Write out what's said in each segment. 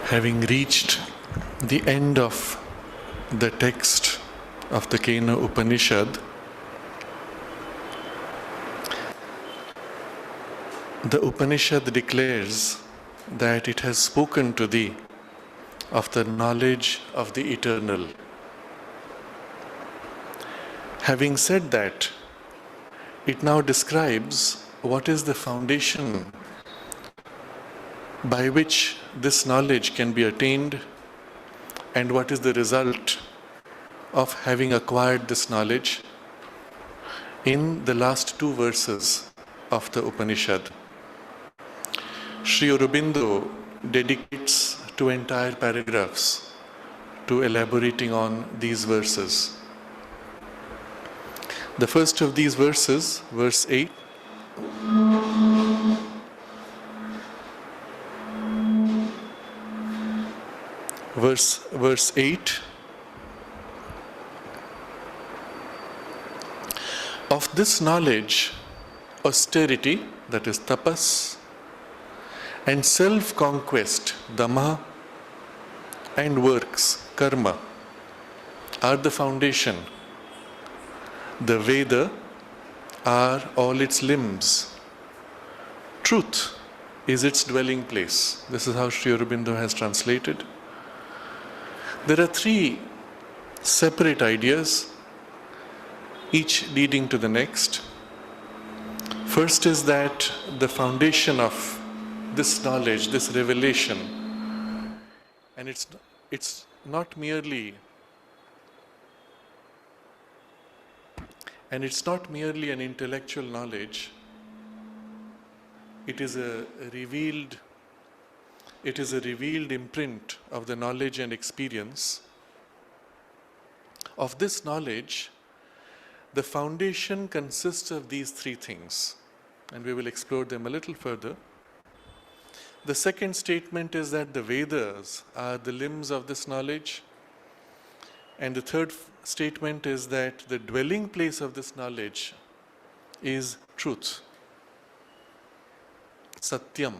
Having reached the end of the text of the Kena Upanishad, the Upanishad declares that it has spoken to thee of the knowledge of the eternal. Having said that, it now describes what is the foundation by which this knowledge can be attained and what is the result of having acquired this knowledge in the last two verses of the Upanishad. Sri Aurobindo dedicates two entire paragraphs to elaborating on these verses. The first of these verses, verse 8, verse 8, of this knowledge, austerity, that is tapas, and self-conquest, dhamma, and works, karma, are the foundation. The Veda are all its limbs. Truth is its dwelling place. This is how Sri Aurobindo has translated. There are three separate ideas, each leading to the next. First is that the foundation of this knowledge, this revelation, and it's not merely an intellectual knowledge. It is a revealed imprint of the knowledge and experience. Of this knowledge, the foundation consists of these three things, and we will explore them a little further. The second statement is that the Vedas are the limbs of this knowledge. And the third statement is that the dwelling place of this knowledge is truth, satyam.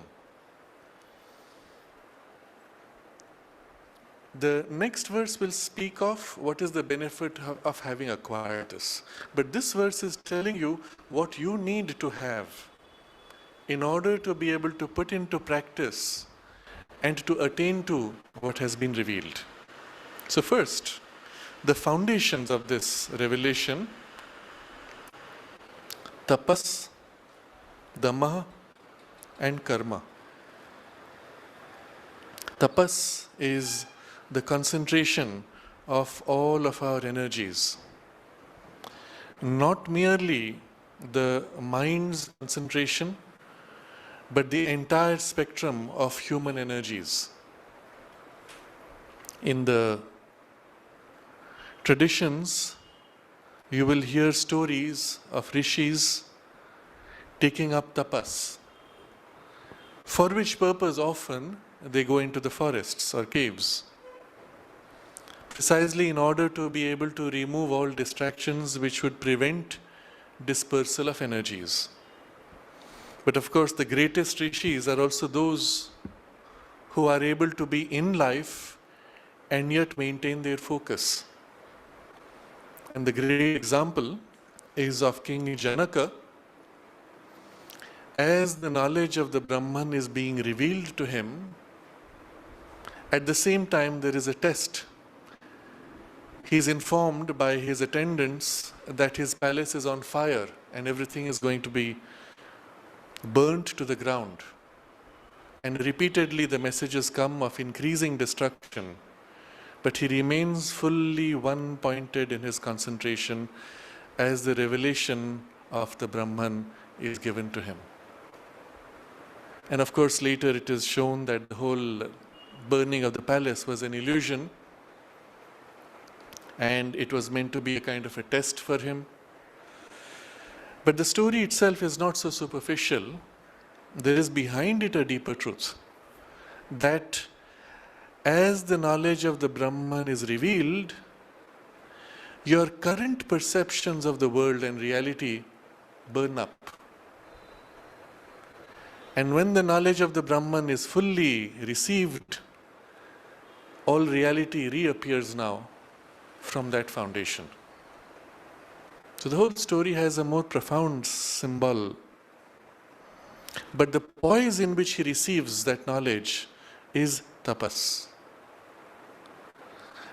The next verse will speak of what is the benefit of having acquired this. But this verse is telling you what you need to have in order to be able to put into practice and to attain to what has been revealed. So first, the foundations of this revelation: tapas, dhamma, and karma. Tapas is the concentration of all of our energies. Not merely the mind's concentration, but the entire spectrum of human energies. In the traditions, you will hear stories of rishis taking up tapas, for which purpose often they go into the forests or caves, precisely in order to be able to remove all distractions which would prevent dispersal of energies. But of course, the greatest rishis are also those who are able to be in life and yet maintain their focus. And the great example is of King Janaka. As the knowledge of the Brahman is being revealed to him, at the same time there is a test. He is informed by his attendants that his palace is on fire and everything is going to be burnt to the ground. And repeatedly the messages come of increasing destruction. But he remains fully one-pointed in his concentration as the revelation of the Brahman is given to him. And of course, later it is shown that the whole burning of the palace was an illusion, and it was meant to be a kind of a test for him. But the story itself is not so superficial. There is behind it a deeper truth, that as the knowledge of the Brahman is revealed, your current perceptions of the world and reality burn up. And when the knowledge of the Brahman is fully received, all reality reappears now from that foundation. So the whole story has a more profound symbol. But the poise in which he receives that knowledge is tapas.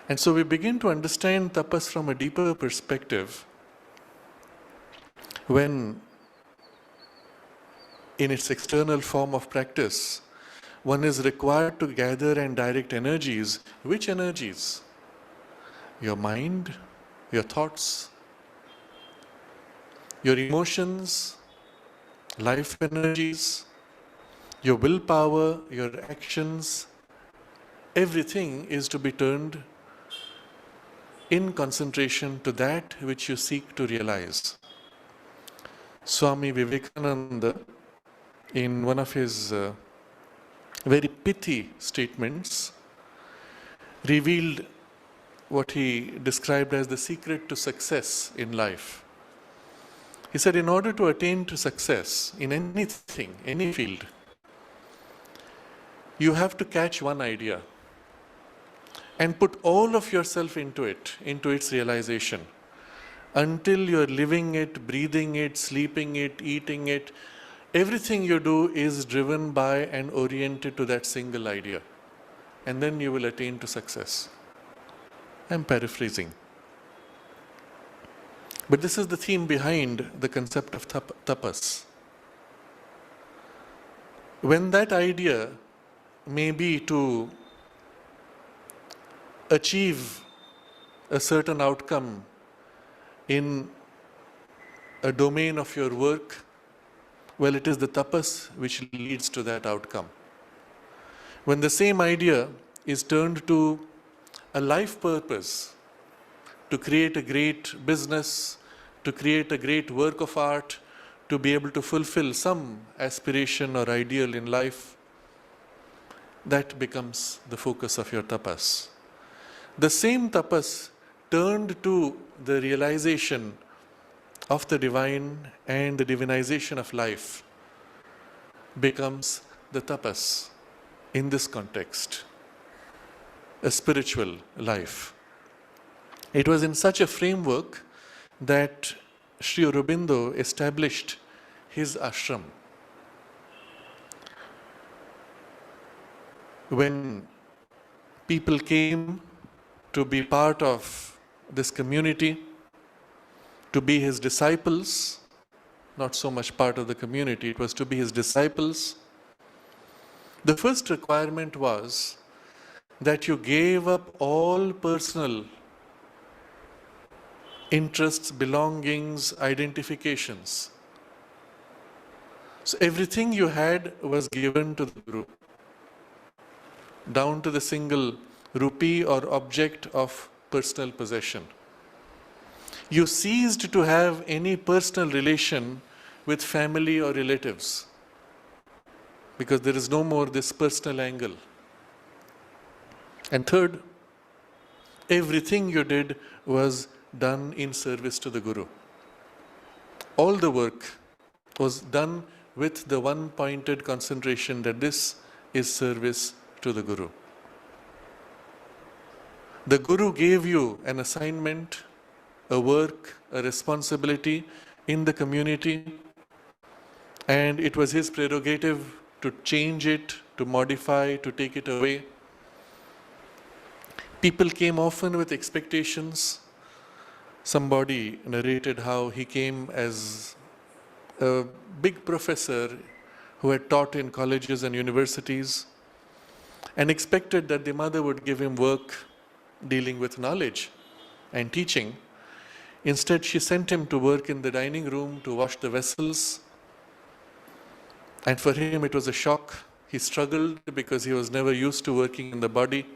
And so we begin to understand tapas from a deeper perspective when, in its external form of practice, one is required to gather and direct energies. Which energies? Your mind, your thoughts, your emotions, life energies, your willpower, your actions. Everything is to be turned in concentration to that which you seek to realize. Swami Vivekananda, in one of his very pithy statements, revealed what he described as the secret to success in life. He said, in order to attain to success in anything, any field, you have to catch one idea and put all of yourself into it, into its realization, until you're living it, breathing it, sleeping it, eating it. Everything you do is driven by and oriented to that single idea. And then you will attain to success. I'm paraphrasing. But this is the theme behind the concept of tapas. When that idea may be to achieve a certain outcome in a domain of your work, well, it is the tapas which leads to that outcome. When the same idea is turned to a life purpose, to create a great business, to create a great work of art, to be able to fulfill some aspiration or ideal in life, that becomes the focus of your tapas. The same tapas turned to the realization of the divine and the divinization of life becomes the tapas in this context, a spiritual life. It was in such a framework that Sri Aurobindo established his ashram. When people came to be part of this community, to be his disciples, not so much part of the community, it was to be his disciples, the first requirement was that you gave up all personal interests, belongings, identifications. So everything you had was given to the Guru, down to the single rupee or object of personal possession. You ceased to have any personal relation with family or relatives because there is no more this personal angle. And third, everything you did was done in service to the Guru. All the work was done with the one pointed concentration that this is service to the Guru. The Guru gave you an assignment, a work, a responsibility in the community, and it was his prerogative to change it, to modify, to take it away. People came often with expectations. Somebody narrated how he came as a big professor who had taught in colleges and universities and expected that the mother would give him work dealing with knowledge and teaching. Instead, she sent him to work in the dining room to wash the vessels. And for him, it was a shock. He struggled because he was never used to working in the body.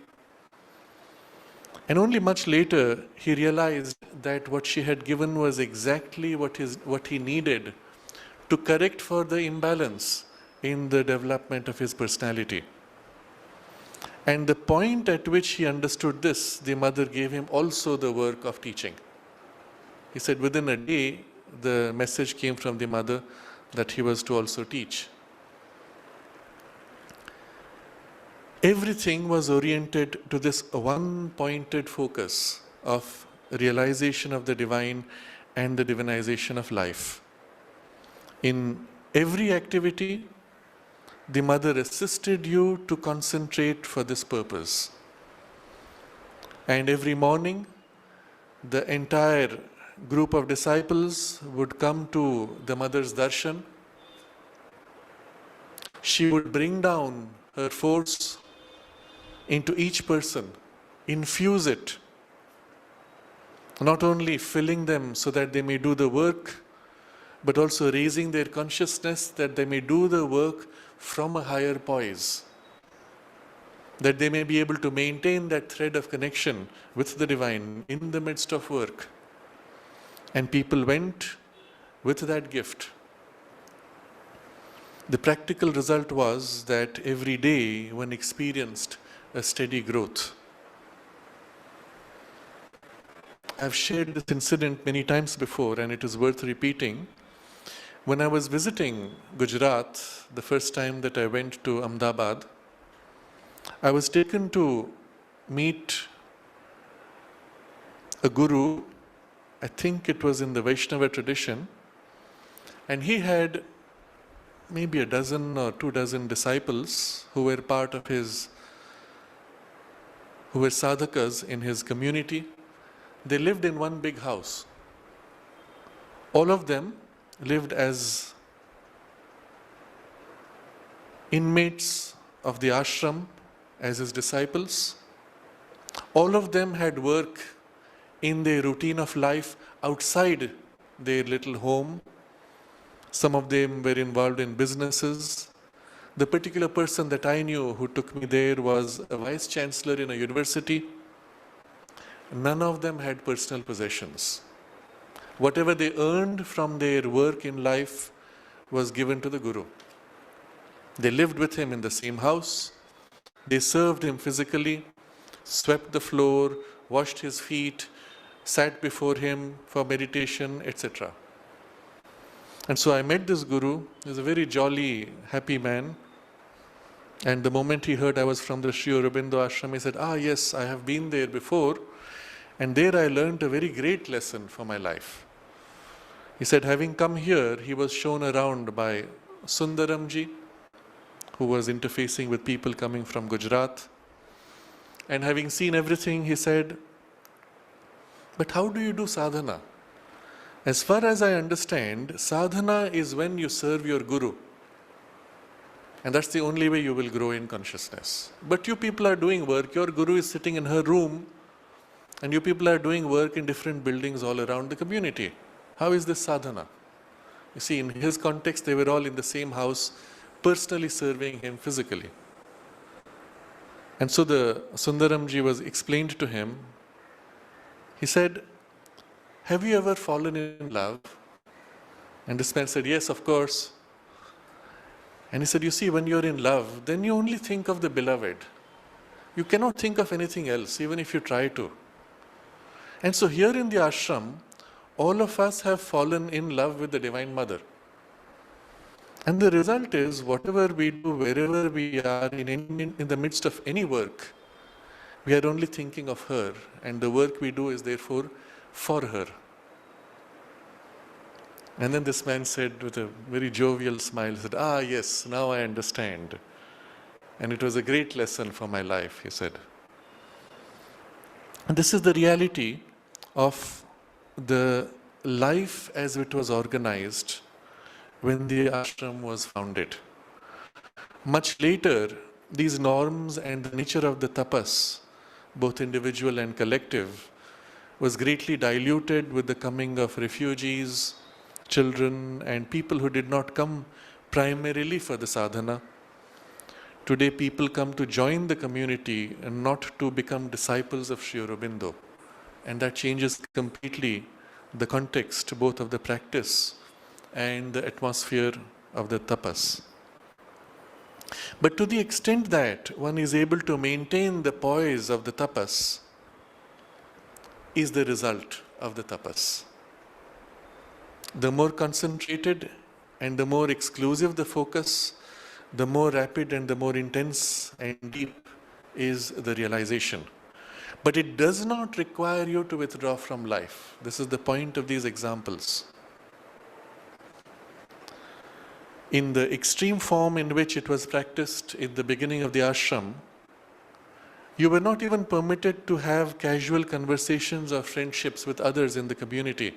And only much later, he realized that what she had given was exactly what he needed to correct for the imbalance in the development of his personality. And the point at which he understood this, the mother gave him also the work of teaching. He said within a day, the message came from the mother that he was to also teach. Everything was oriented to this one-pointed focus of realization of the divine and the divinization of life. In every activity, the mother assisted you to concentrate for this purpose. And every morning, the entire group of disciples would come to the mother's darshan. She would bring down her force into each person, infuse it, not only filling them so that they may do the work, but also raising their consciousness that they may do the work from a higher poise, that they may be able to maintain that thread of connection with the divine in the midst of work. And people went with that gift. The practical result was that every day one experienced a steady growth. I've shared this incident many times before, and it is worth repeating. When I was visiting Gujarat, the first time that I went to Ahmedabad, I was taken to meet a guru. I think it was in the Vaishnava tradition, and he had maybe a dozen or 2 dozen disciples who were part of who were sadhakas in his community. They lived in one big house. All of them lived as inmates of the ashram, as his disciples. All of them had work in their routine of life outside their little home. Some of them were involved in businesses. The particular person that I knew who took me there was a vice chancellor in a university. None of them had personal possessions. Whatever they earned from their work in life was given to the Guru. They lived with him in the same house. They served him physically, swept the floor, washed his feet, sat before him for meditation, etc. And so I met this Guru. He was a very jolly, happy man. And the moment he heard I was from the Sri Aurobindo ashram, he said, yes, I have been there before. And there I learned a very great lesson for my life. He said, having come here, he was shown around by Sundaramji, who was interfacing with people coming from Gujarat. And having seen everything, he said, but how do you do sadhana? As far as I understand, sadhana is when you serve your Guru. And that's the only way you will grow in consciousness. But you people are doing work. Your Guru is sitting in her room, and you people are doing work in different buildings all around the community. How is this sadhana? You see, in his context, they were all in the same house, personally serving him physically. And so the Sundaramji was explained to him. He said, have you ever fallen in love? And this man said, yes, of course. And he said, you see, when you're in love, then you only think of the beloved. You cannot think of anything else, even if you try to. And so here in the ashram, all of us have fallen in love with the Divine Mother. And the result is, whatever we do, wherever we are, in the midst of any work, we are only thinking of her, and the work we do is therefore for her. And then this man said with a very jovial smile, he said, yes, now I understand. And it was a great lesson for my life, he said. And this is the reality of the life as it was organized when the ashram was founded. Much later, these norms and the nature of the tapas, both individual and collective, was greatly diluted with the coming of refugees, children, and people who did not come primarily for the sadhana. Today, people come to join the community and not to become disciples of Sri Aurobindo. And that changes completely the context, both of the practice and the atmosphere of the tapas. But to the extent that one is able to maintain the poise of the tapas, is the result of the tapas. The more concentrated and the more exclusive the focus, the more rapid and the more intense and deep is the realization. But it does not require you to withdraw from life. This is the point of these examples. In the extreme form in which it was practiced in the beginning of the ashram, you were not even permitted to have casual conversations or friendships with others in the community.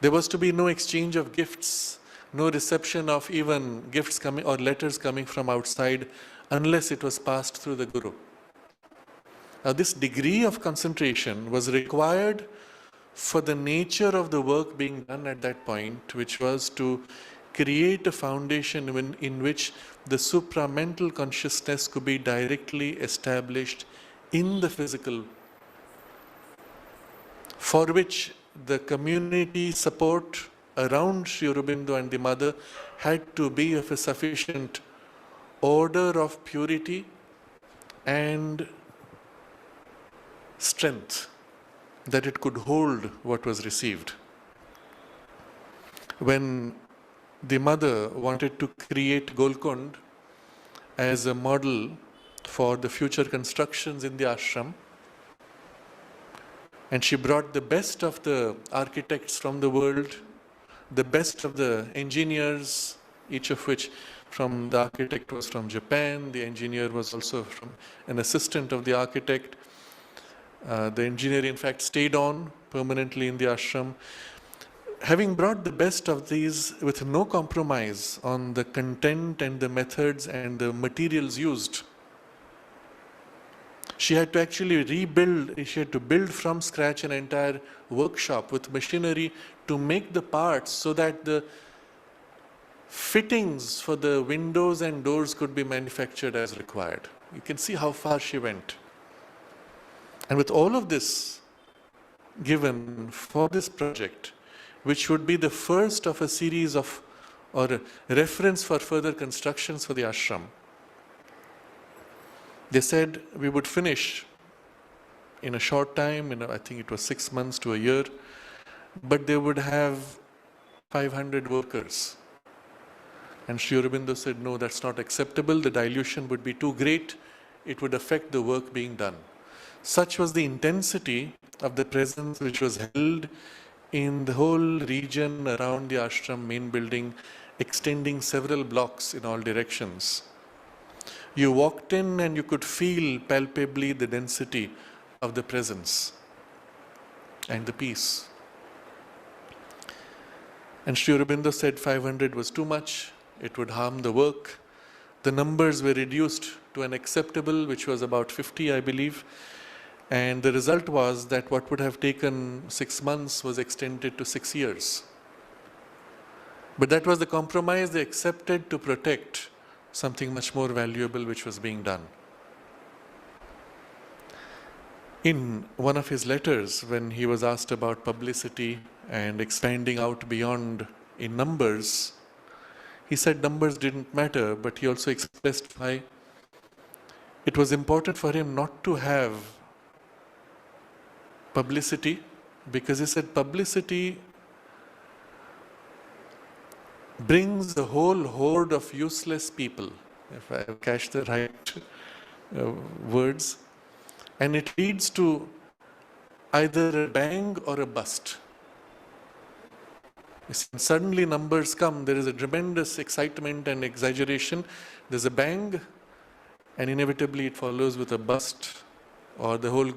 There was to be no exchange of gifts, no reception of even gifts coming or letters coming from outside unless it was passed through the Guru. Now, this degree of concentration was required for the nature of the work being done at that point, which was to create a foundation in which the supramental consciousness could be directly established in the physical, for which the community support around Sri Aurobindo and the mother had to be of a sufficient order of purity and strength that it could hold what was received. When the mother wanted to create Golkund as a model for the future constructions in the ashram, and she brought the best of the architects from the world, the best of the engineers, each of which from the architect was from Japan, the engineer was also from an assistant of the architect. The engineer in fact stayed on permanently in the ashram. Having brought the best of these with no compromise on the content and the methods and the materials used, she had to actually rebuild, she had to build from scratch an entire workshop with machinery to make the parts so that the fittings for the windows and doors could be manufactured as required. You can see how far she went. And with all of this given for this project, which would be the first of a series of, or a reference for further constructions for the ashram, they said we would finish in a short time, I think it was 6 months to a year, but they would have 500 workers. And Sri Aurobindo said, no, that's not acceptable. The dilution would be too great. It would affect the work being done. Such was the intensity of the presence which was held in the whole region around the ashram main building, extending several blocks in all directions. You walked in and you could feel palpably the density of the presence and the peace. And Sri Aurobindo said 500 was too much, it would harm the work. The numbers were reduced to an acceptable, which was about 50, I believe. And the result was that what would have taken 6 months was extended to 6 years. But that was the compromise they accepted to protect something much more valuable which was being done. In one of his letters, when he was asked about publicity and expanding out beyond in numbers, he said numbers didn't matter, but he also expressed why it was important for him not to have publicity, because he said publicity brings the whole horde of useless people, if I catch the right words, and it leads to either a bang or a bust. Suddenly numbers come, there is a tremendous excitement and exaggeration, there's a bang, and inevitably it follows with a bust, or the whole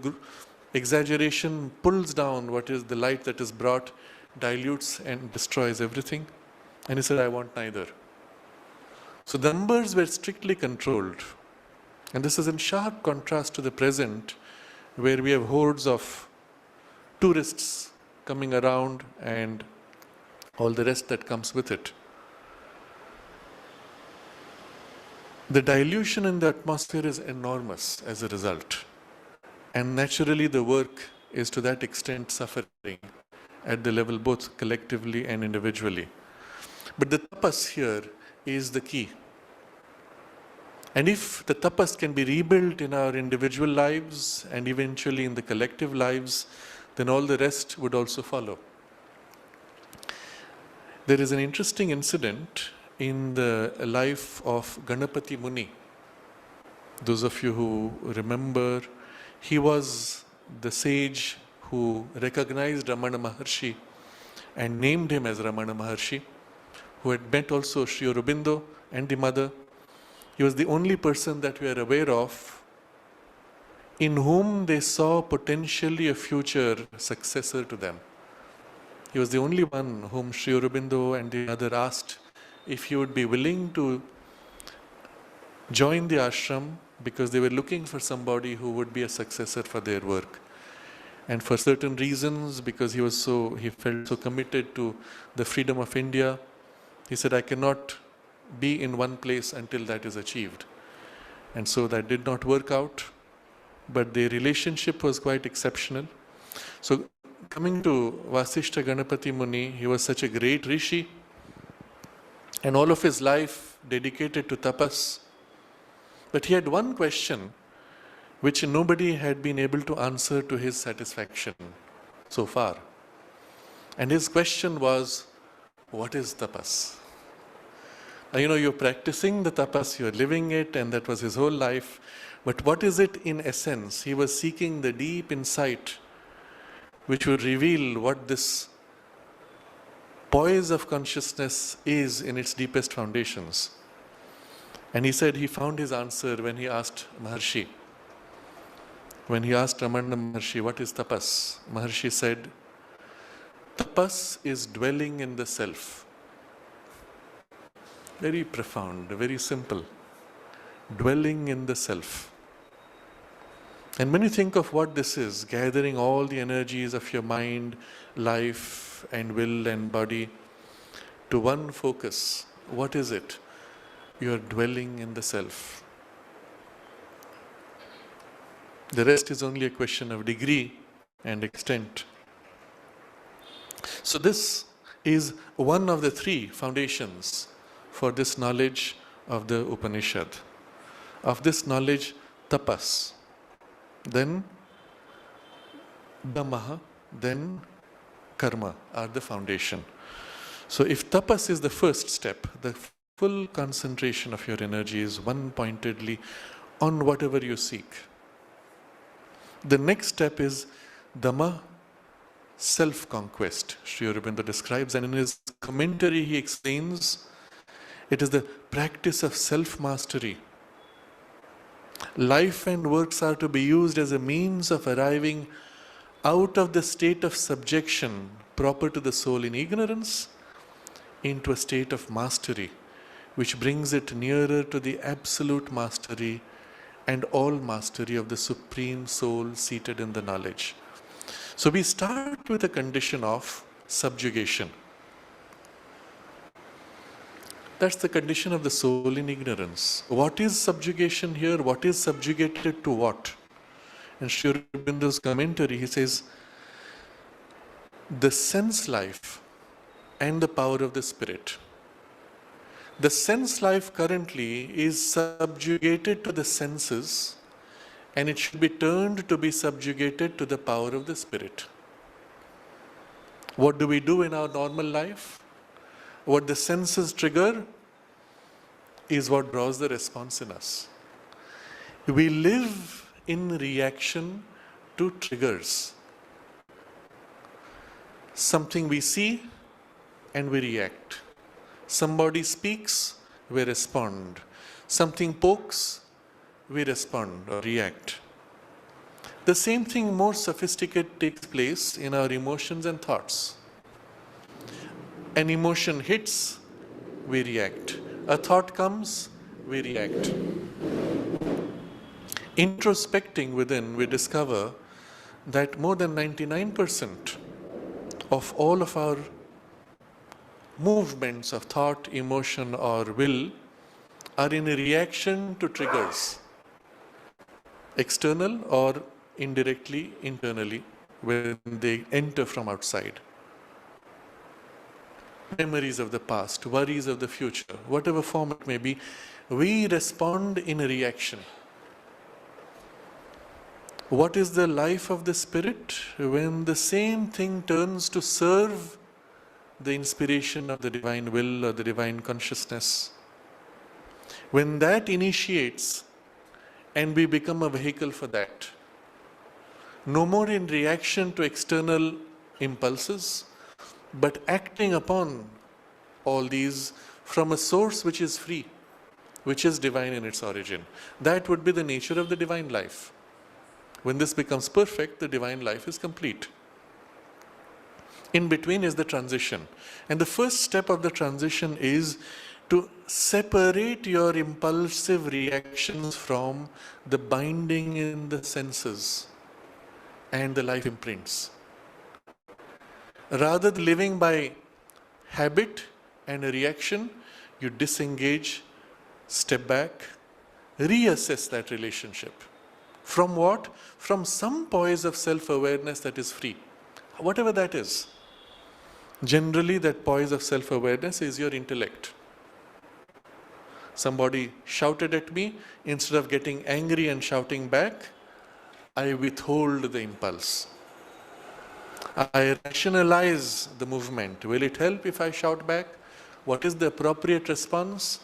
exaggeration pulls down what is the light that is brought, dilutes and destroys everything. And he said, I want neither. So the numbers were strictly controlled. And this is in sharp contrast to the present, where we have hordes of tourists coming around and all the rest that comes with it. The dilution in the atmosphere is enormous as a result. And naturally the work is to that extent suffering at the level both collectively and individually. But the tapas here is the key. And if the tapas can be rebuilt in our individual lives and eventually in the collective lives, then all the rest would also follow. There is an interesting incident in the life of Ganapati Muni. Those of you who remember, he was the sage who recognized Ramana Maharshi and named him as Ramana Maharshi, who had met also Sri Aurobindo and the mother. He was the only person that we are aware of in whom they saw potentially a future successor to them. He was the only one whom Sri Aurobindo and the mother asked if he would be willing to join the ashram, because they were looking for somebody who would be a successor for their work. And for certain reasons, because he felt so committed to the freedom of India, he said, I cannot be in one place until that is achieved. And so that did not work out, but their relationship was quite exceptional. So coming to Vasishtha Ganapati Muni, he was such a great rishi, and all of his life dedicated to tapas. But he had one question which nobody had been able to answer to his satisfaction so far. And his question was, what is tapas? Now, you're practicing the tapas, you're living it, and that was his whole life. But what is it in essence? He was seeking the deep insight which would reveal what this poise of consciousness is in its deepest foundations. And he said he found his answer when he asked Maharshi. When he asked Ramana Maharshi, what is tapas? Maharshi said, tapas is dwelling in the self. Very profound, very simple. Dwelling in the self. And when you think of what this is, gathering all the energies of your mind, life and will and body to one focus, what is it? You are dwelling in the self. The rest is only a question of degree and extent. So this is one of the three foundations for this knowledge of the Upanishad. Of this knowledge, tapas, then dhamma, then karma are the foundation. So if tapas is the first step, the full concentration of your energy is one-pointedly on whatever you seek. The next step is dhamma, self-conquest. Sri Aurobindo describes, and in his commentary he explains, it is the practice of self-mastery. Life and works are to be used as a means of arriving out of the state of subjection proper to the soul in ignorance into a state of mastery, which brings it nearer to the absolute mastery and all mastery of the Supreme Soul seated in the knowledge. So we start with a condition of subjugation. That's the condition of the soul in ignorance. What is subjugation here? What is subjugated to what? In Sri Aurobindo's commentary, he says, the sense life and the power of the spirit. The sense life currently is subjugated to the senses, and it should be turned to be subjugated to the power of the spirit. What do we do in our normal life? What the senses trigger is what draws the response in us. We live in reaction to triggers. Something we see and we react. Somebody speaks, we respond. Something pokes, we respond or react. The same thing, more sophisticated, takes place in our emotions and thoughts. An emotion hits, we react. A thought comes, we react. Introspecting within, we discover that more than 99% of all of our movements of thought, emotion or will are in a reaction to triggers, external or indirectly, internally, when they enter from outside. Memories of the past, worries of the future, whatever form it may be, we respond in a reaction. What is the life of the spirit? When the same thing turns to serve the inspiration of the divine will or the divine consciousness. When that initiates and we become a vehicle for that, no more in reaction to external impulses, but acting upon all these from a source which is free, which is divine in its origin. That would be the nature of the divine life. When this becomes perfect, the divine life is complete. In between is the transition. And the first step of the transition is to separate your impulsive reactions from the binding in the senses and the life imprints. Rather than living by habit and a reaction, you disengage, step back, reassess that relationship. From what? From some poise of self-awareness that is free, whatever that is. Generally, that poise of self-awareness is your intellect. Somebody shouted at me, instead of getting angry and shouting back, I withhold the impulse. I rationalize the movement. Will it help if I shout back? What is the appropriate response?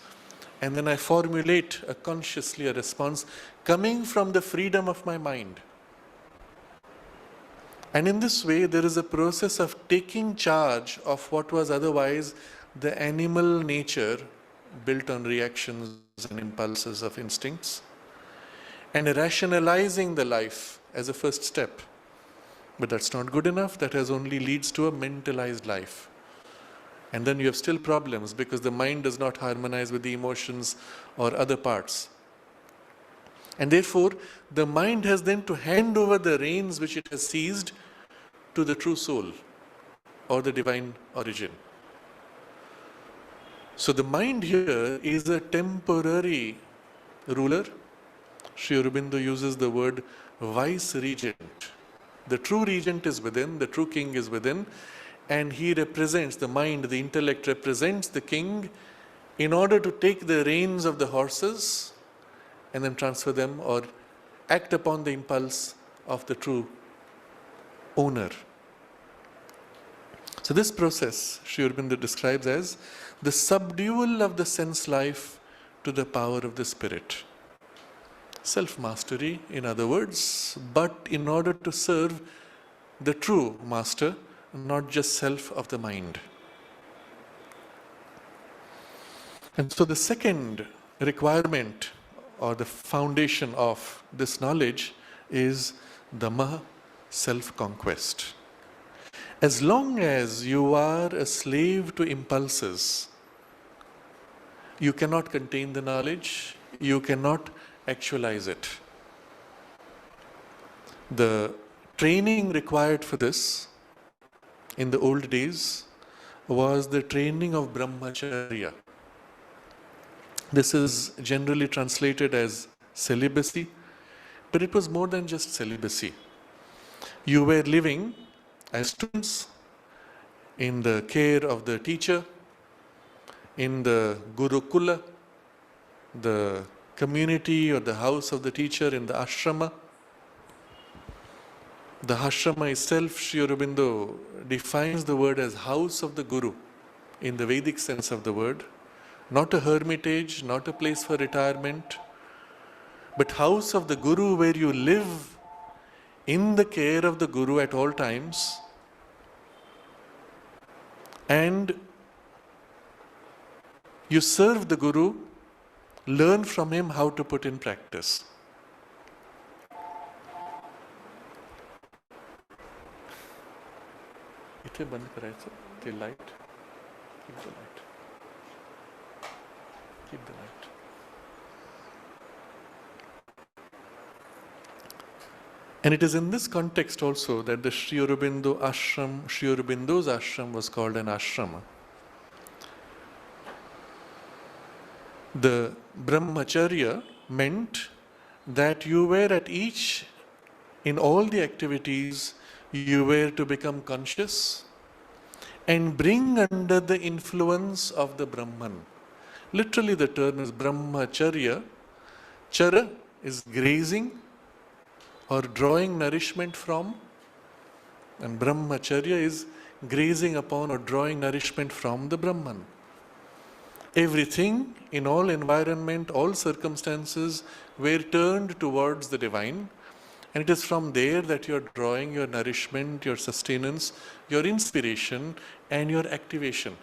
And then I formulate consciously a response coming from the freedom of my mind. And in this way, there is a process of taking charge of what was otherwise the animal nature built on reactions and impulses of instincts, and rationalizing the life as a first step. But that's not good enough. That has only leads to a mentalized life. And then you have still problems because the mind does not harmonize with the emotions or other parts. And therefore, the mind has then to hand over the reins which it has seized to the true soul or the divine origin. So the mind here is a temporary ruler. Sri Aurobindo uses the word vice-regent. The true regent is within, the true king is within, and he represents, the mind, the intellect represents the king in order to take the reins of the horses and then transfer them or act upon the impulse of the true owner. So this process, Sri Aurobindo describes as the subdual of the sense life to the power of the spirit. Self-mastery, in other words, but in order to serve the true master, not just self of the mind. And so the second requirement or the foundation of this knowledge is Dhamma, self-conquest. As long as you are a slave to impulses, you cannot contain the knowledge, you cannot actualize it. The training required for this in the old days was the training of brahmacharya. This is generally translated as celibacy, but it was more than just celibacy. You were living as students in the care of the teacher, in the Gurukula, the community or the house of the teacher, in the ashrama. The ashrama itself, Sri Aurobindo defines the word as house of the Guru in the Vedic sense of the word. Not a hermitage, not a place for retirement, but house of the Guru where you live in the care of the Guru at all times and you serve the Guru, learn from him how to put in practice. इथे बंद करायचं ते light. Keep the light. Keep the light. And it is in this context also that the Sri Aurobindo ashram, Sri Aurobindo's ashram was called an ashrama. The brahmacharya meant that you were at each, in all the activities, you were to become conscious and bring under the influence of the Brahman. Literally the term is brahmacharya. Chara is grazing or drawing nourishment from, and brahmacharya is grazing upon or drawing nourishment from the Brahman. Everything in all environment, all circumstances were turned towards the divine, and it is from there that you are drawing your nourishment, your sustenance, your inspiration, and your activation.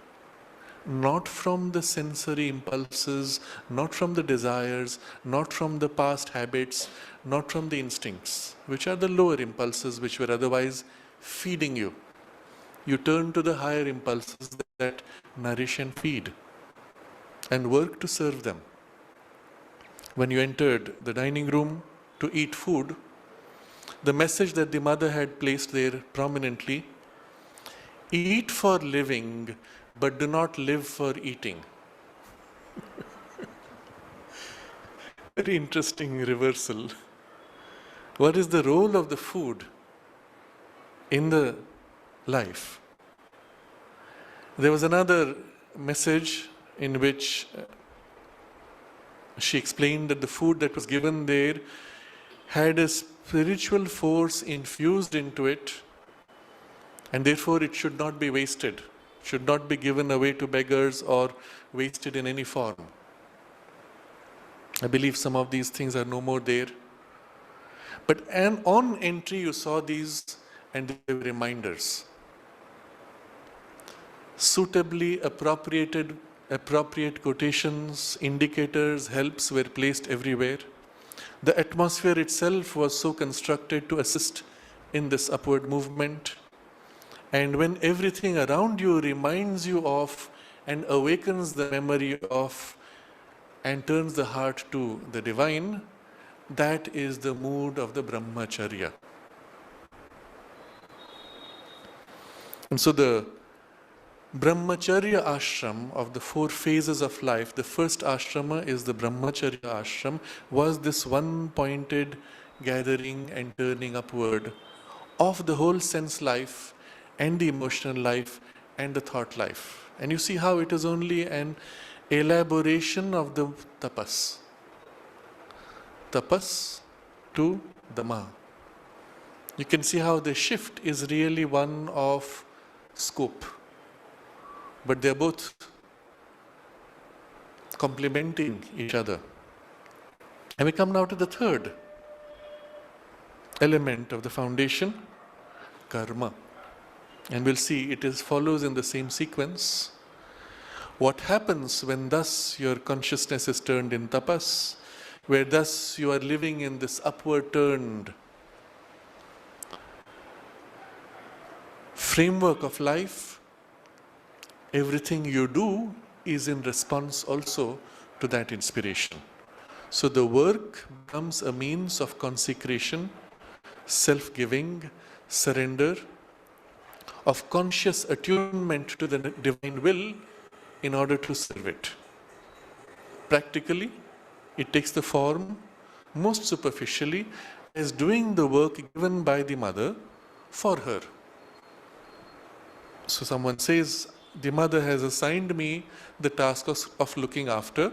Not from the sensory impulses, not from the desires, not from the past habits, not from the instincts, which are the lower impulses which were otherwise feeding you. You turn to the higher impulses that nourish and feed, and work to serve them. When you entered the dining room to eat food, the message that the mother had placed there prominently: eat for living, but do not live for eating. Very interesting reversal. What is the role of the food in the life? There was another message in which she explained that the food that was given there had a spiritual force infused into it, and therefore it should not be wasted, should not be given away to beggars or wasted in any form. I believe some of these things are no more there. But on entry you saw these, and they were reminders. Suitably appropriate quotations, indicators, helps were placed everywhere. The atmosphere itself was so constructed to assist in this upward movement. And when everything around you reminds you of and awakens the memory of and turns the heart to the divine, that is the mood of the brahmacharya. And so the brahmacharya ashram of the 4 phases of life, the first ashrama is the brahmacharya ashram, was this one-pointed gathering and turning upward of the whole sense life and the emotional life and the thought life. And you see how it is only an elaboration of the tapas. Tapas to dhamma. You can see how the shift is really one of scope. But they are both complementing each other. And we come now to the third element of the foundation, karma. And we'll see it follows in the same sequence. What happens when thus your consciousness is turned in tapas, where thus you are living in this upward turned framework of life? Everything you do is in response also to that inspiration. So the work becomes a means of consecration, self-giving, surrender, of conscious attunement to the divine will in order to serve it. Practically, it takes the form, most superficially, as doing the work given by the mother for her. So someone says, the mother has assigned me the task of looking after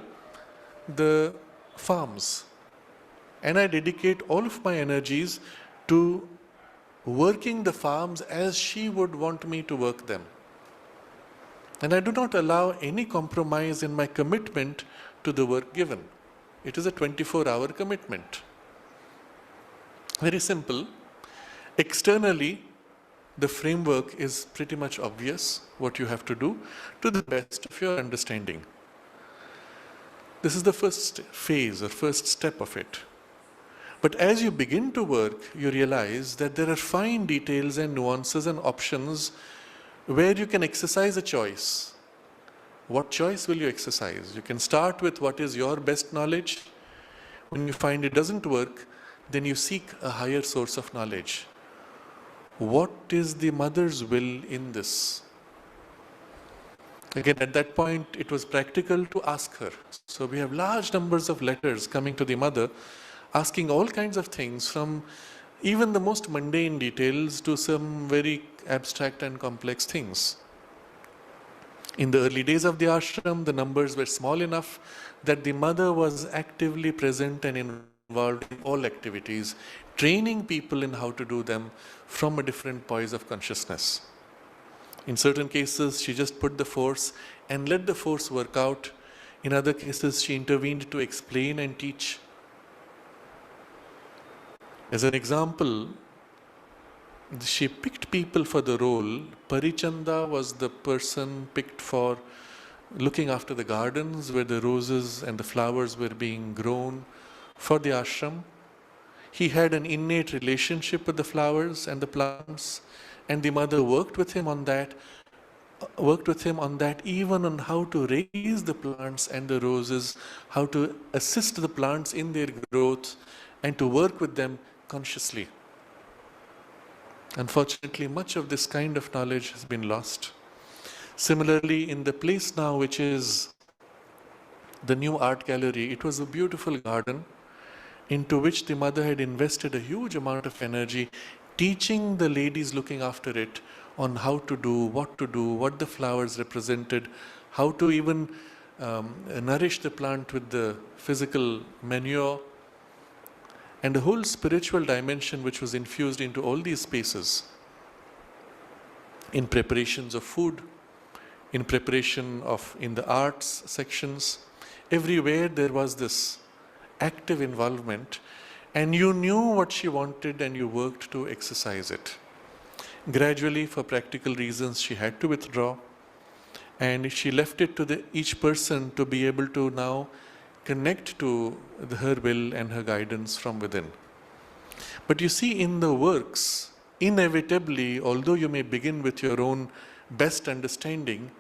the farms, and I dedicate all of my energies to working the farms as she would want me to work them. And I do not allow any compromise in my commitment to the work given. It is a 24-hour commitment. Very simple. Externally, the framework is pretty much obvious, what you have to do to the best of your understanding. This is the first phase or first step of it. But as you begin to work, you realize that there are fine details and nuances and options where you can exercise a choice. What choice will you exercise? You can start with what is your best knowledge. When you find it doesn't work, then you seek a higher source of knowledge. What is the mother's will in this? Again, at that point, it was practical to ask her. So we have large numbers of letters coming to the mother, asking all kinds of things, from even the most mundane details to some very abstract and complex things. In the early days of the ashram, the numbers were small enough that the mother was actively present and involved in all activities, training people in how to do them from a different poise of consciousness. In certain cases, she just put the force and let the force work out. In other cases, she intervened to explain and teach. As an example, she picked people for the role. Parichanda was the person picked for looking after the gardens where the roses and the flowers were being grown for the ashram. He had an innate relationship with the flowers and the plants, and the mother worked with him on that, even on how to raise the plants and the roses, how to assist the plants in their growth, and to work with them consciously. Unfortunately, much of this kind of knowledge has been lost. Similarly, in the place now, which is the new art gallery, it was a beautiful garden into which the mother had invested a huge amount of energy, teaching the ladies looking after it on how to do, what the flowers represented, how to even nourish the plant with the physical manure, and a whole spiritual dimension which was infused into all these spaces. In preparations of food, in the arts sections, everywhere there was this active involvement, and you knew what she wanted and you worked to exercise it. Gradually, for practical reasons, she had to withdraw, and she left it to each person to be able to now connect to her will and her guidance from within. But you see, in the works, inevitably, although you may begin with your own best understanding,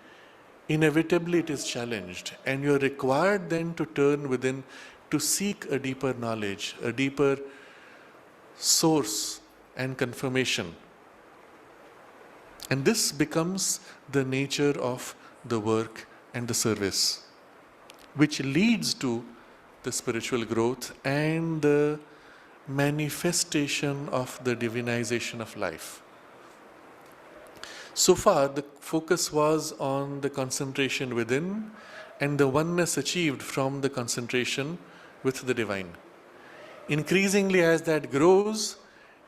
inevitably it is challenged, and you are required then to turn within to seek a deeper knowledge, a deeper source and confirmation. And this becomes the nature of the work and the service, which leads to the spiritual growth and the manifestation of the divinization of life. So far, the focus was on the concentration within and the oneness achieved from the concentration with the divine. Increasingly, as that grows,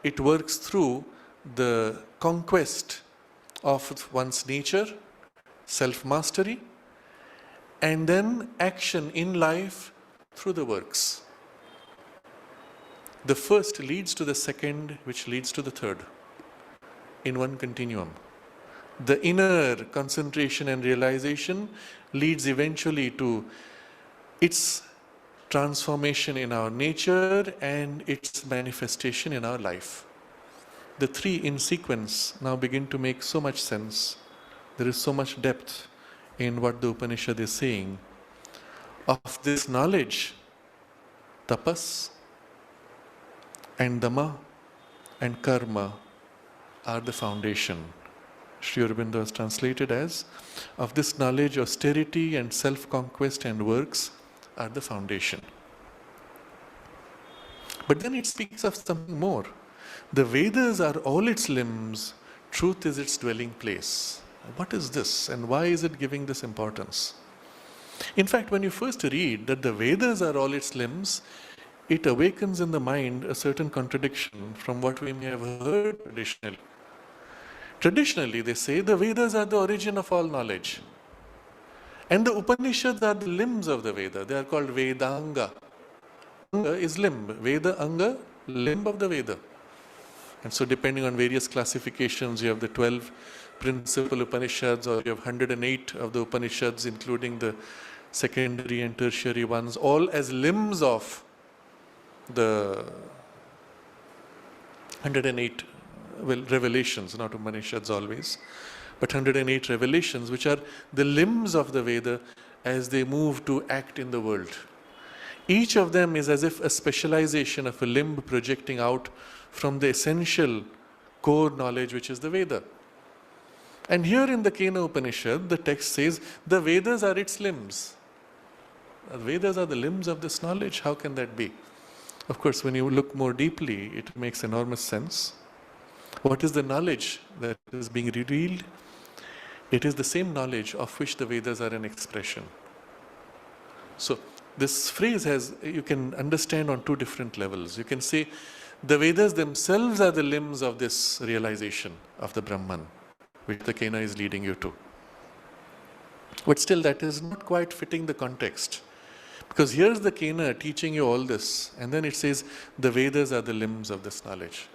it works through the conquest of one's nature, self-mastery, and then action in life through the works. The first leads to the second, which leads to the third, in one continuum. The inner concentration and realization leads eventually to its transformation in our nature and its manifestation in our life. The three in sequence now begin to make so much sense. There is so much depth in what the Upanishad is saying. Of this knowledge, tapas and dhamma and karma are the foundation. Sri Aurobindo has translated as, of this knowledge, austerity and self-conquest and works are the foundation. But then it speaks of something more. The Vedas are all its limbs, truth is its dwelling place. What is this, and why is it giving this importance? In fact, when you first read that the Vedas are all its limbs, it awakens in the mind a certain contradiction from what we may have heard traditionally. Traditionally, they say the Vedas are the origin of all knowledge. And the Upanishads are the limbs of the Veda. They are called Vedanga. Anga is limb. Veda, Anga, limb of the Veda. And so depending on various classifications, you have the 12 principal Upanishads, or you have 108 of the Upanishads, including the secondary and tertiary ones, all as limbs of the 108 revelations, not Upanishads always, but 108 revelations, which are the limbs of the Veda as they move to act in the world. Each of them is as if a specialization of a limb projecting out from the essential core knowledge, which is the Veda. And here in the Kena Upanishad, the text says, the Vedas are its limbs. The Vedas are the limbs of this knowledge. How can that be? Of course, when you look more deeply, it makes enormous sense. What is the knowledge that is being revealed? It is the same knowledge of which the Vedas are an expression. So, this phrase you can understand on two different levels. You can say the Vedas themselves are the limbs of this realization of the Brahman. which the Kena is leading you to. But still, that is not quite fitting the context. Because here's the Kena teaching you all this, and then it says, the Vedas are the limbs of this knowledge.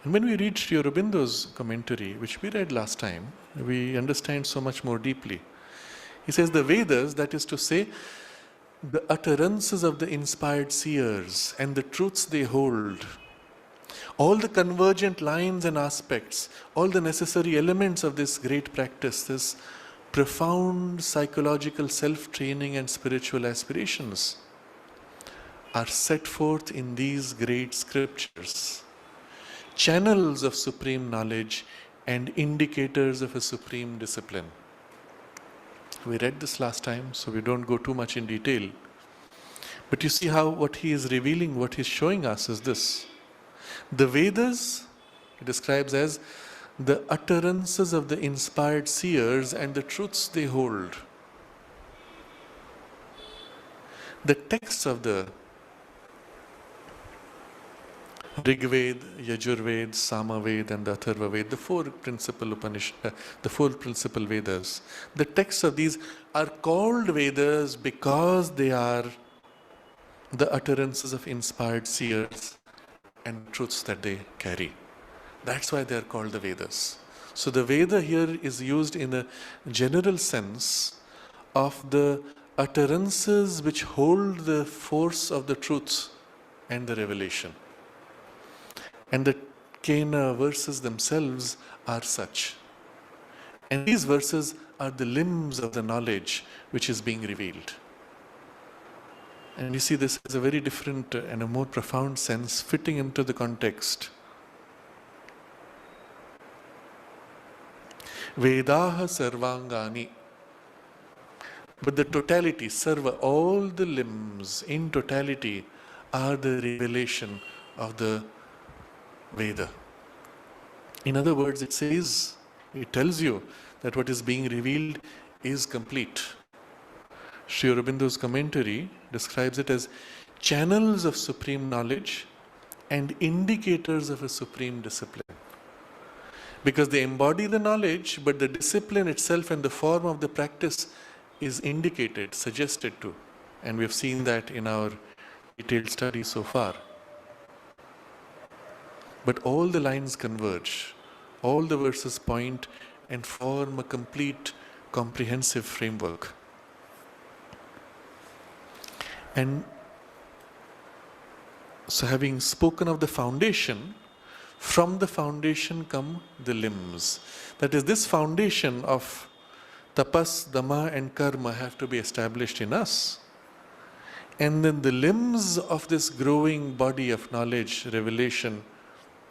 And when we read Sri Aurobindo's commentary, which we read last time, we understand so much more deeply. He says the Vedas, that is to say, the utterances of the inspired seers and the truths they hold, all the convergent lines and aspects, all the necessary elements of this great practice, this profound psychological self-training and spiritual aspirations are set forth in these great scriptures, channels of supreme knowledge and indicators of a supreme discipline. We read this last time, so we don't go too much in detail. But you see how what he is revealing, what he is showing us is this. The Vedas, he describes as the utterances of the inspired seers and the truths they hold. The texts of the Rig Veda, Yajur Veda, Sama Veda and the Atharva Veda, the four principal Vedas. The texts of these are called Vedas because they are the utterances of inspired seers and truths that they carry. That's why they are called the Vedas. So the Veda here is used in a general sense of the utterances which hold the force of the truth and the revelation. And the Kena verses themselves are such. And these verses are the limbs of the knowledge which is being revealed. And you see, this has a very different and a more profound sense fitting into the context. Vedaha sarvangani. But the totality, sarva, all the limbs in totality are the revelation of the Veda. In other words, it tells you that what is being revealed is complete. Sri Aurobindo's commentary describes it as channels of supreme knowledge and indicators of a supreme discipline. Because they embody the knowledge, but the discipline itself and the form of the practice is indicated, suggested to. And we have seen that in our detailed study so far. But all the lines converge, all the verses point and form a complete, comprehensive framework. And so, having spoken of the foundation, from the foundation come the limbs. That is, this foundation of tapas, dhamma and karma have to be established in us. And then the limbs of this growing body of knowledge, revelation,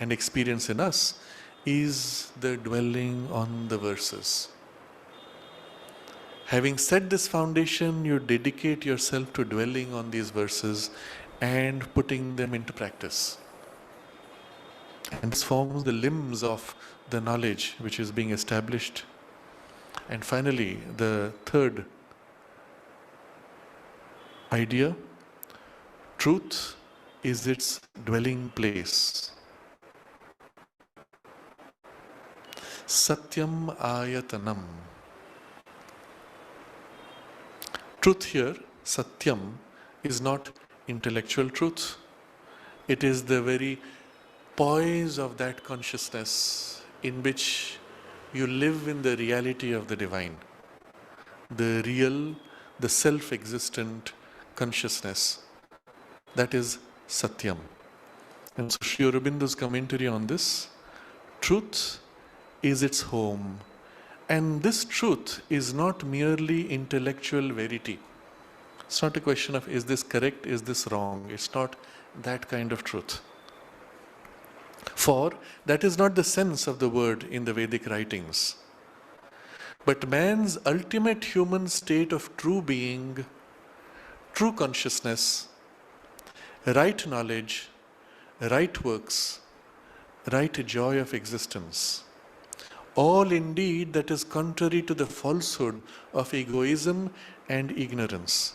and experience in us is the dwelling on the verses. Having set this foundation, you dedicate yourself to dwelling on these verses and putting them into practice. And this forms the limbs of the knowledge which is being established. And finally, the third idea, truth is its dwelling place. Satyam ayatanam. Truth here, satyam, is not intellectual truth. It is the very poise of that consciousness in which you live in the reality of the divine. The real, the self-existent consciousness. That is satyam. And so Sri Aurobindo's commentary on this, truth is its home. And this truth is not merely intellectual verity. It's not a question of is this correct, is this wrong. It's not that kind of truth. For that is not the sense of the word in the Vedic writings. But man's ultimate human state of true being, true consciousness, right knowledge, right works, right joy of existence. All indeed that is contrary to the falsehood of egoism and ignorance.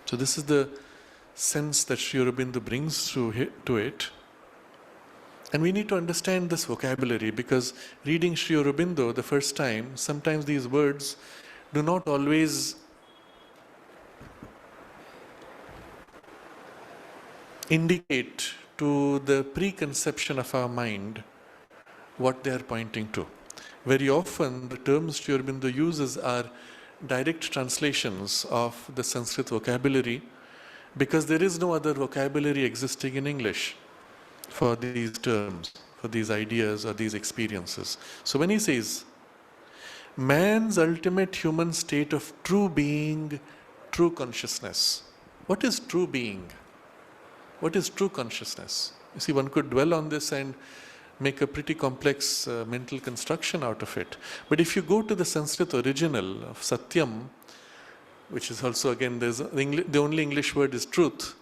So this is the sense that Sri Aurobindo brings to it. And we need to understand this vocabulary, because reading Sri Aurobindo the first time, sometimes these words do not always indicate to the preconception of our mind what they are pointing to. Very often, the terms Sri Aurobindo uses are direct translations of the Sanskrit vocabulary, because there is no other vocabulary existing in English for these terms, for these ideas or these experiences. So when he says, man's ultimate human state of true being, true consciousness. What is true being? What is true consciousness? You see, one could dwell on this and make a pretty complex mental construction out of it. But if you go to the Sanskrit original of Satyam, which is also, again, the only English word is truth.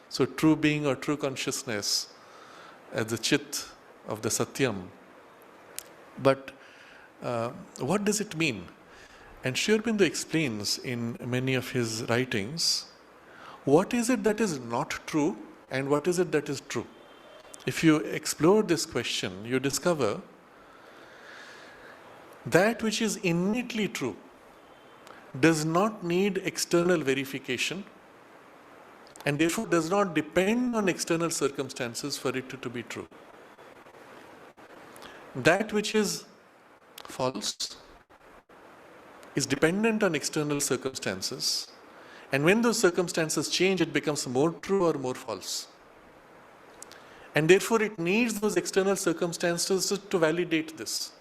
So true being or true consciousness as the chit of the Satyam. But what does it mean? And Sri Aurobindo explains in many of his writings, what is it that is not true and what is it that is true? If you explore this question, you discover that which is innately true does not need external verification, and therefore does not depend on external circumstances for it to be true. That which is false is dependent on external circumstances, and when those circumstances change, it becomes more true or more false. And therefore it needs those external circumstances to validate this.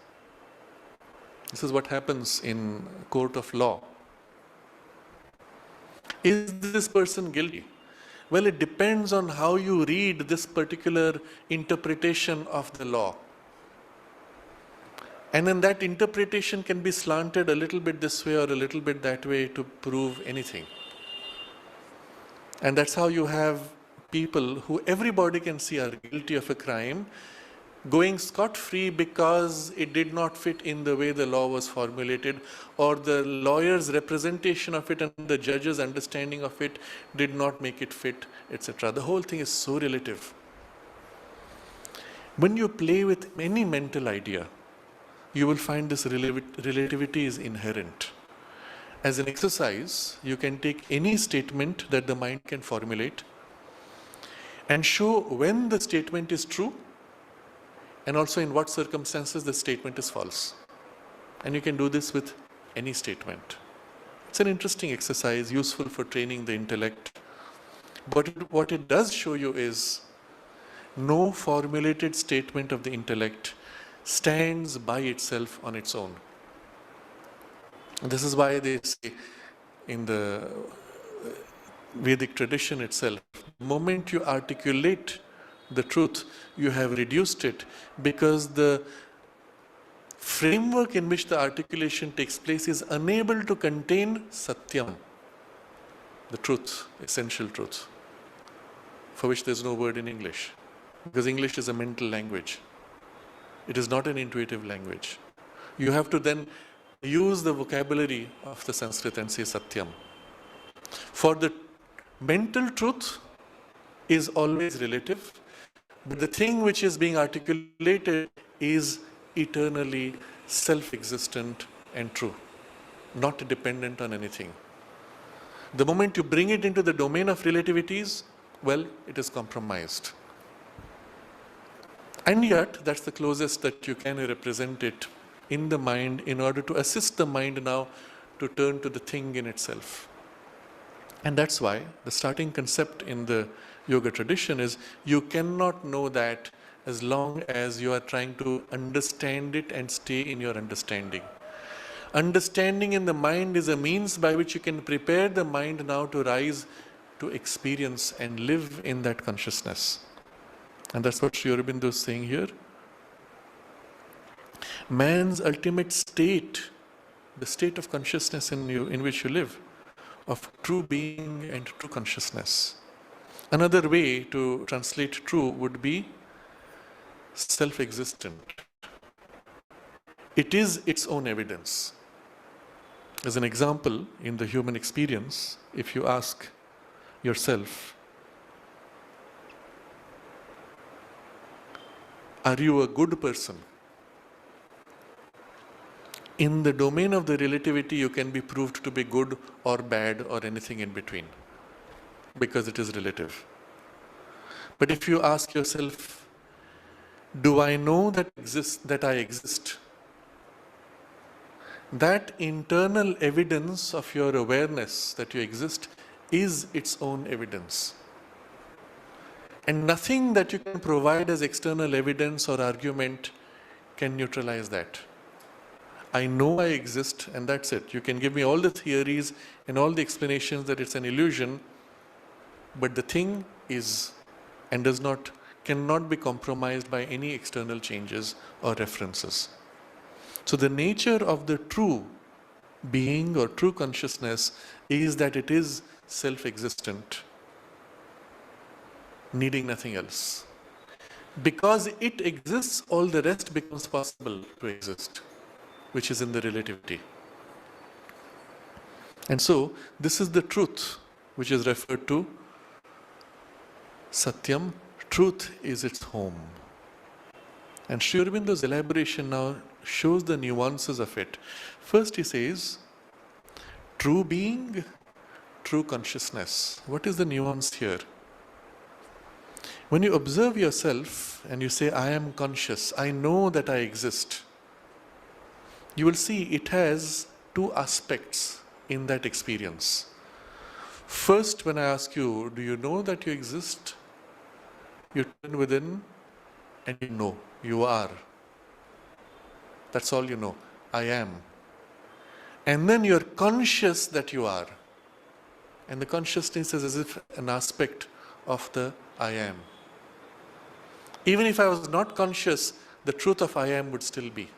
This is what happens in court of law. Is this person guilty? Well, it depends on how you read this particular interpretation of the law. And then that interpretation can be slanted a little bit this way or a little bit that way to prove anything. And that's how you have people who everybody can see are guilty of a crime going scot-free because it did not fit in the way the law was formulated, or the lawyer's representation of it and the judge's understanding of it did not make it fit, etc. The whole thing is so relative. When you play with any mental idea, you will find this relativity is inherent. As an exercise, you can take any statement that the mind can formulate and show when the statement is true and also in what circumstances the statement is false. And you can do this with any statement. It's an interesting exercise, useful for training the intellect. But what it does show you is no formulated statement of the intellect stands by itself on its own. And this is why they say in the Vedic tradition itself, the moment you articulate the truth, you have reduced it, because the framework in which the articulation takes place is unable to contain Satyam, the truth, essential truth, for which there is no word in English, because English is a mental language. It is not an intuitive language. You have to then use the vocabulary of the Sanskrit and say Satyam. For the mental truth is always relative, but the thing which is being articulated is eternally self-existent and true, not dependent on anything. The moment you bring it into the domain of relativities, well, it is compromised. And yet, that's the closest that you can represent it in the mind in order to assist the mind now to turn to the thing in itself. And that's why the starting concept in the yoga tradition is you cannot know that as long as you are trying to understand it and stay in your understanding. Understanding in the mind is a means by which you can prepare the mind now to rise to experience and live in that consciousness. And that's what Sri Aurobindo is saying here. Man's ultimate state, the state of consciousness in which you live, of true being and true consciousness. Another way to translate true would be self-existent. It is its own evidence. As an example, in the human experience, if you ask yourself, Are you a good person? In the domain of the relativity, you can be proved to be good or bad or anything in between, because it is relative. But if you ask yourself, do I know that I exist? That internal evidence of your awareness that you exist is its own evidence. And nothing that you can provide as external evidence or argument can neutralize that. I know I exist, and that's it. You can give me all the theories and all the explanations that it's an illusion, but the thing is and cannot be compromised by any external changes or references. So the nature of the true being or true consciousness is that it is self-existent, needing nothing else. Because it exists, all the rest becomes possible to exist, which is in the relativity. And so, this is the truth which is referred to Satyam. Truth is its home. And Sri Aurobindo's elaboration now shows the nuances of it. First he says, true being, true consciousness. What is the nuance here? When you observe yourself and you say, I am conscious, I know that I exist, you will see it has two aspects in that experience. First, when I ask you, do you know that you exist? You turn within and you know, you are. That's all you know. I am. And then you're conscious that you are. And the consciousness is as if an aspect of the I am. Even if I was not conscious, the truth of I am would still be.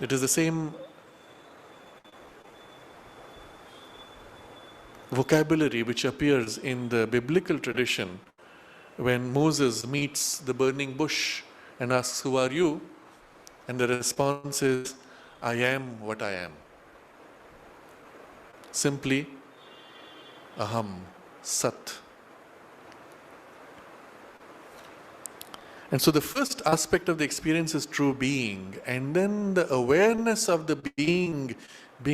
It is the same vocabulary which appears in the biblical tradition when Moses meets the burning bush and asks, who are you? And the response is, I am what I am. Simply, aham, sat. And so the first aspect of the experience is true being, and then the awareness of the being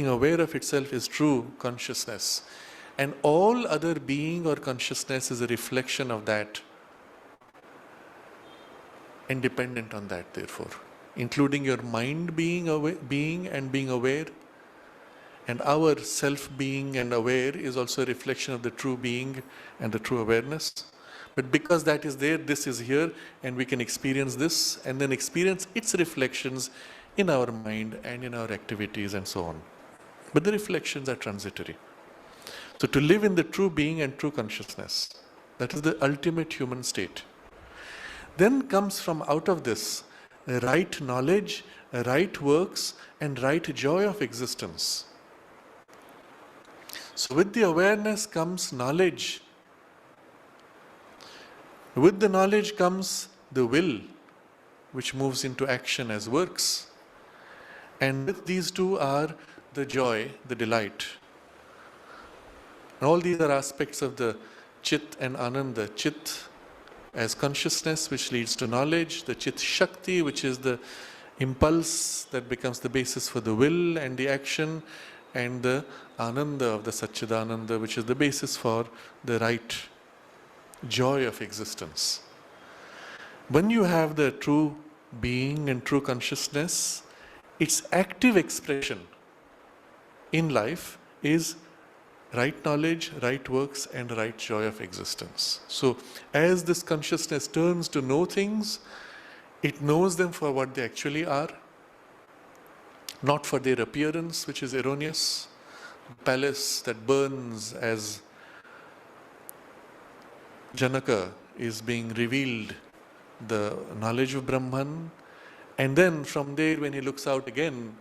aware of itself is true consciousness. And all other being or consciousness is a reflection of that, and dependent on that, therefore, including your mind being and being aware, and our self being and aware is also a reflection of the true being and the true awareness. But because that is there, this is here, and we can experience this and then experience its reflections in our mind and in our activities and so on. But the reflections are transitory. So to live in the true being and true consciousness, that is the ultimate human state. Then comes from out of this right knowledge, right works, and right joy of existence. So with the awareness comes knowledge. With the knowledge comes the will, which moves into action as works. And with these two are the joy, the delight. And all these are aspects of the Chit and Ananda. Chit as consciousness, which leads to knowledge, the Chit Shakti, which is the impulse that becomes the basis for the will and the action, and the Ananda of the Satchidananda, which is the basis for the right joy of existence. When you have the true being and true consciousness, its active expression in life is right knowledge, right works, and right joy of existence. So as this consciousness turns to know things, it knows them for what they actually are, not for their appearance, which is erroneous. The palace that burns as Janaka is being revealed the knowledge of Brahman, and then from there when he looks out again,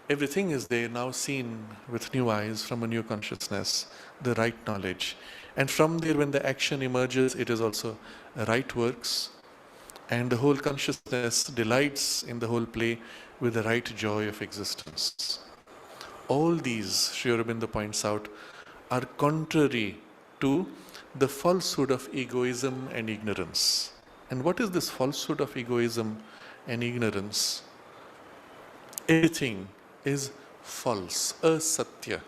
everything is there now seen with new eyes from a new consciousness, the right knowledge. And from there when the action emerges, it is also right works, and the whole consciousness delights in the whole play with the right joy of existence. All these, Sri Aurobindo points out, are contrary to the falsehood of egoism and ignorance. And what is this falsehood of egoism and ignorance? Everything is false, asatya.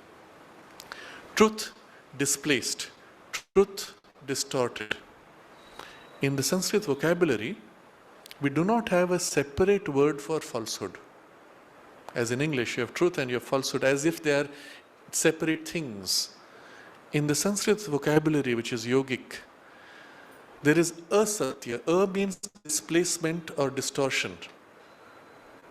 Truth displaced, truth distorted. In the Sanskrit vocabulary, we do not have a separate word for falsehood. As in English, you have truth and you have falsehood, as if they are separate things. In the Sanskrit vocabulary, which is yogic, there is asatya. A means displacement or distortion.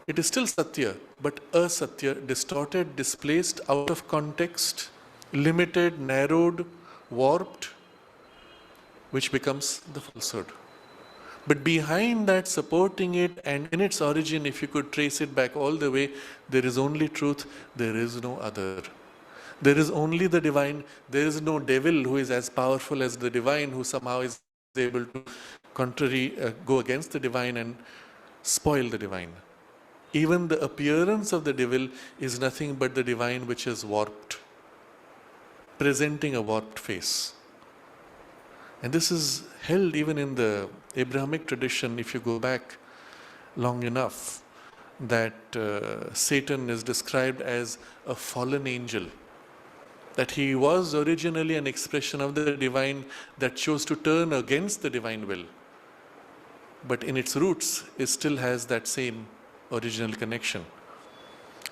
It is still satya, but asatya, distorted, displaced, out of context, limited, narrowed, warped, which becomes the falsehood. But behind that, supporting it, and in its origin, if you could trace it back all the way, there is only truth, there is no other. There is only the divine, there is no devil who is as powerful as the divine, who somehow is able to go against the divine and spoil the divine. Even the appearance of the devil is nothing but the divine which is warped, presenting a warped face. And this is held even in the Abrahamic tradition, if you go back long enough, that Satan is described as a fallen angel, that he was originally an expression of the divine that chose to turn against the divine will. But in its roots, it still has that same original connection.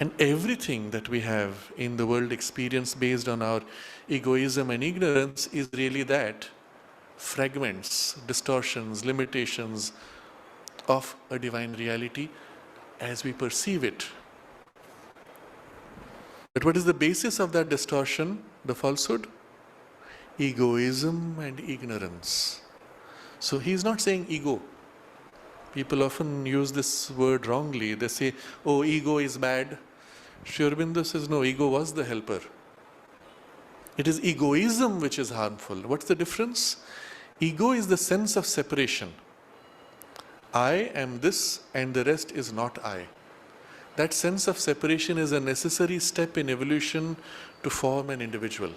And everything that we have in the world experience based on our egoism and ignorance is really that. Fragments, distortions, limitations of a divine reality as we perceive it. But what is the basis of that distortion, the falsehood? Egoism and ignorance. So he is not saying ego. People often use this word wrongly. They say, oh, ego is bad. Sri Aurobindo says, no, ego was the helper. It is egoism which is harmful. What's the difference? Ego is the sense of separation. I am this and the rest is not I. That sense of separation is a necessary step in evolution to form an individual.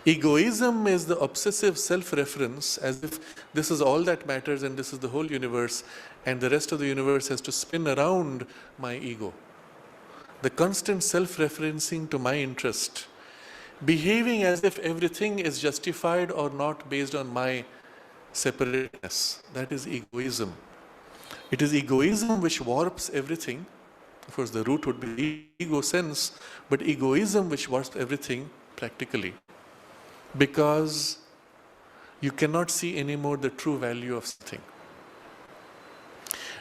Egoism is the obsessive self-reference, as if this is all that matters and this is the whole universe, and the rest of the universe has to spin around my ego. The constant self-referencing to my interest, behaving as if everything is justified or not based on my separateness. That is egoism. It is egoism which warps everything. Of course, the root would be ego sense, but egoism which warps everything practically. Because you cannot see anymore the true value of something.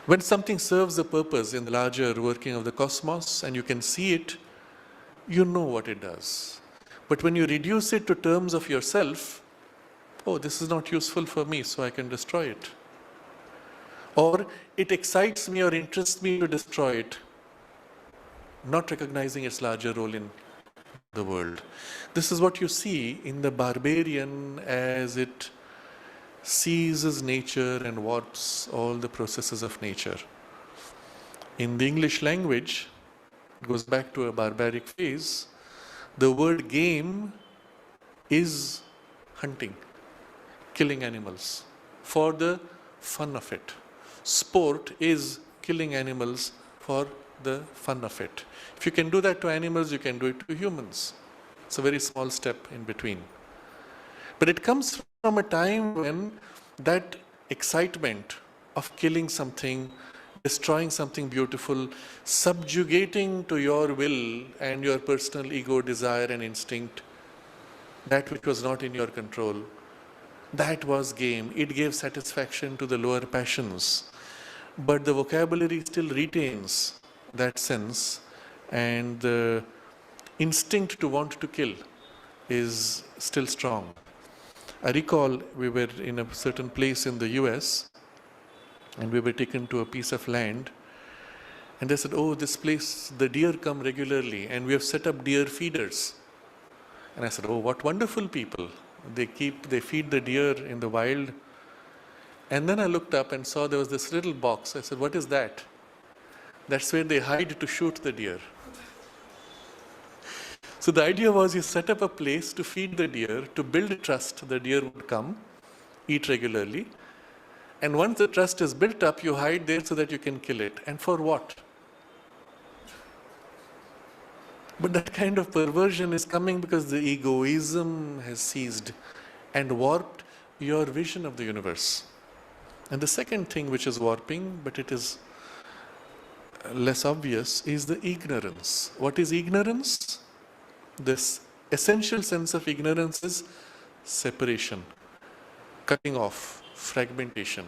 When something serves a purpose in the larger working of the cosmos and you can see it, you know what it does. But when you reduce it to terms of yourself, oh, this is not useful for me, so I can destroy it. Or it excites me or interests me to destroy it, not recognizing its larger role in the world. This is what you see in the barbarian as it seizes nature and warps all the processes of nature. In the English language, it goes back to a barbaric phase. The word game is hunting, killing animals for the fun of it. Sport is killing animals for the fun of it. If you can do that to animals, you can do it to humans. It's a very small step in between. But it comes from a time when that excitement of killing something, destroying something beautiful, subjugating to your will and your personal ego, desire and instinct, that which was not in your control, that was game. It gave satisfaction to the lower passions. But the vocabulary still retains that sense, and the instinct to want to kill is still strong. I recall we were in a certain place in the US and we were taken to a piece of land, and they said, oh, this place, the deer come regularly and we have set up deer feeders. And I said, oh, what wonderful people. They feed the deer in the wild. And then I looked up and saw there was this little box. I said, what is that? That's where they hide to shoot the deer. So the idea was you set up a place to feed the deer, to build trust. The deer would come, eat regularly. And once the trust is built up, you hide there so that you can kill it. And for what? But that kind of perversion is coming because the egoism has seized and warped your vision of the universe. And the second thing which is warping, but it is less obvious, is the ignorance. What is ignorance? This essential sense of ignorance is separation, cutting off, fragmentation.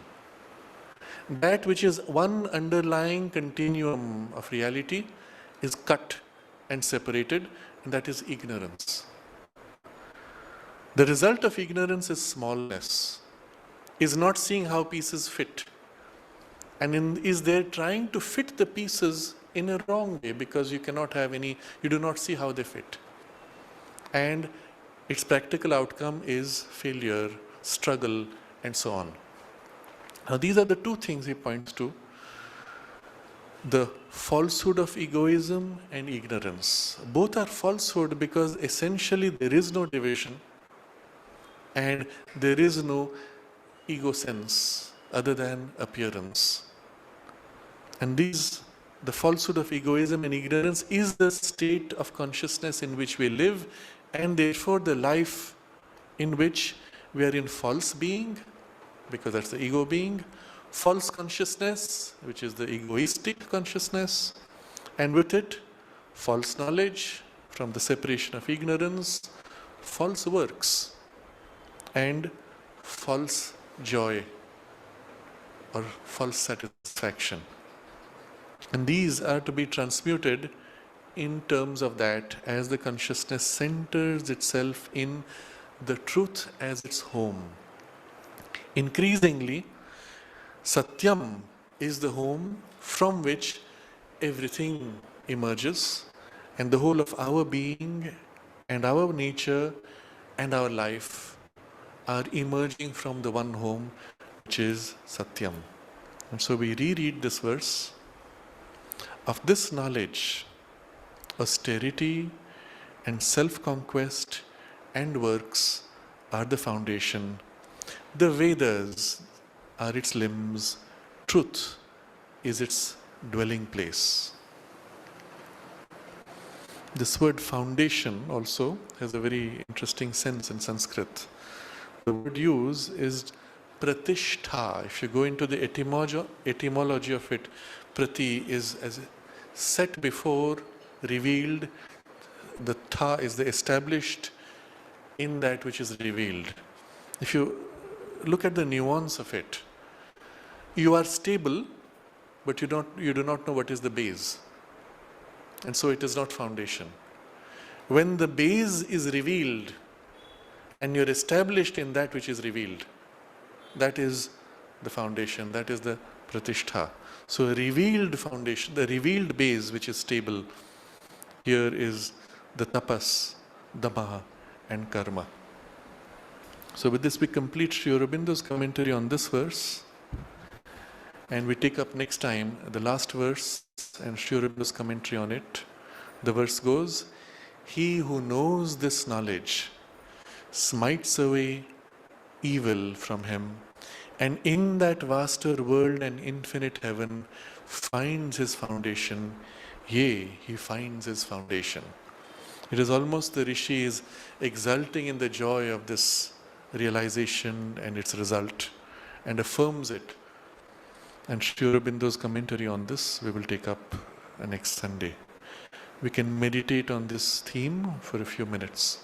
That which is one underlying continuum of reality is cut and separated, and that is ignorance. The result of ignorance is smallness, is not seeing how pieces fit, and is there trying to fit the pieces in a wrong way because you cannot have any, you do not see how they fit. And its practical outcome is failure, struggle, and so on. Now, these are the two things he points to: the falsehood of egoism and ignorance. Both are falsehood because essentially there is no division and there is no ego sense other than appearance. And the falsehood of egoism and ignorance is the state of consciousness in which we live, and therefore the life in which we are in false being, because that's the ego being, false consciousness, which is the egoistic consciousness, and with it, false knowledge from the separation of ignorance, false works, and false joy or false satisfaction. And these are to be transmuted in terms of that as the consciousness centers itself in the truth as its home. Increasingly, Satyam is the home from which everything emerges, and the whole of our being and our nature and our life are emerging from the one home, which is Satyam. And so we reread this verse. Of this knowledge, austerity and self-conquest and works are the foundation. The Vedas are its limbs. Truth is its dwelling place. This word foundation also has a very interesting sense in Sanskrit. The word used is pratishtha. If you go into the etymology of it, prati is as set before, revealed. The tha is the established in that which is revealed. If you look at the nuance of it, you are stable, but you do not know what is the base. And so it is not foundation. When the base is revealed and you're established in that which is revealed, that is the foundation, that is the pratishtha. So a revealed foundation, the revealed base which is stable, here is the tapas, dhamma and karma. So with this we complete Sri Aurobindo's commentary on this verse, and we take up next time the last verse and Sri Aurobindo's commentary on it. The verse goes, "He who knows this knowledge smites away evil from him, and in that vaster world and infinite heaven finds his foundation. Yea, he finds his foundation." It is almost the Rishi is exulting in the joy of this realization and its result and affirms it. And Sri Aurobindo's commentary on this we will take up next Sunday. We can meditate on this theme for a few minutes.